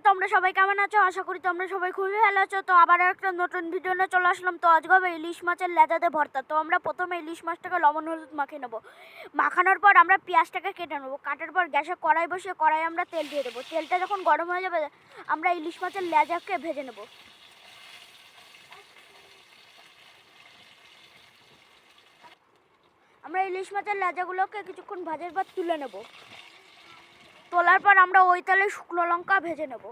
তোমরা সবাই কেমন আছো? আশা করি তোমরা সবাই খুবই ভালো আছো। তো আবার একটা নতুন ভিডিও নিয়ে চলে আসলাম। তো আজকে হবে ইলিশ মাছের লেজাতে ভর্তা। তো আমরা প্রথমে ইলিশ মাছটাকে লবণ হলুদ মাখিয়ে নেবো। মাখানোর পর আমরা পেঁয়াজটাকে কেটে নেবো। কাটার পর গ্যাসে কড়াই বসিয়ে কড়াই আমরা তেল দিয়ে দেবো। তেলটা যখন গরম হয়ে যাবে আমরা ইলিশ মাছের লেজাকে ভেজে নেবো। আমরা ইলিশ মাছের লেজাগুলোকে কিছুক্ষণ ভাজার পর তুলে নেব। তোলার পর আমরা ওই তেলে শুকনো লঙ্কা ভেজে নেব।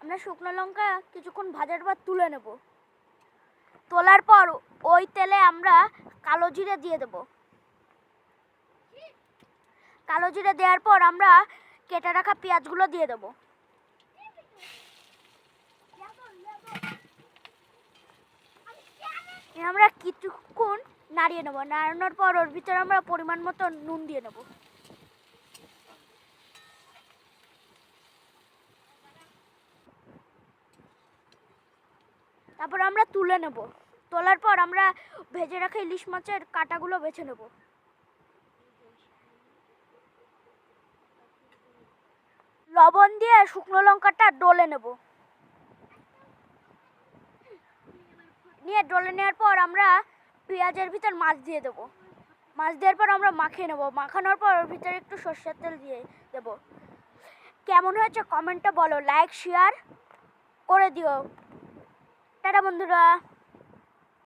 আমরা শুকনো লঙ্কা কিছুক্ষণ ভাজার পর তুলে নেব। তোলার পর ওই তেলে আমরা কালো জিরে দিয়ে দেব। কালো জিরে দেওয়ার পর আমরা কেটে রাখা পেঁয়াজগুলো দিয়ে দেব। আমরা কিছুক্ষণ নাড়িয়ে নেব। নাড়ানোর পর ওর ভিতরে আমরা পরিমাণ মতো নুন দিয়ে নেব। তারপর আমরা তুলে নেব। তোলার পর আমরা ভেজে রাখা ইলিশ মাছের কাঁটাগুলো বেছে নেব। লবণ দিয়ে শুকনো লঙ্কাটা ডলে নেব। নিয়ে ডলে নেওয়ার পর আমরা পেঁয়াজের ভিতর মাছ দিয়ে দেবো। মাছ দেওয়ার পর আমরা মাখিয়ে নেব। মাখানোর পর ওর ভিতরে একটু সরষের তেল দিয়ে দেবো। কেমন হয়েছে কমেন্টে বলো, লাইক শেয়ার করে দিও। টাটা বন্ধুরা।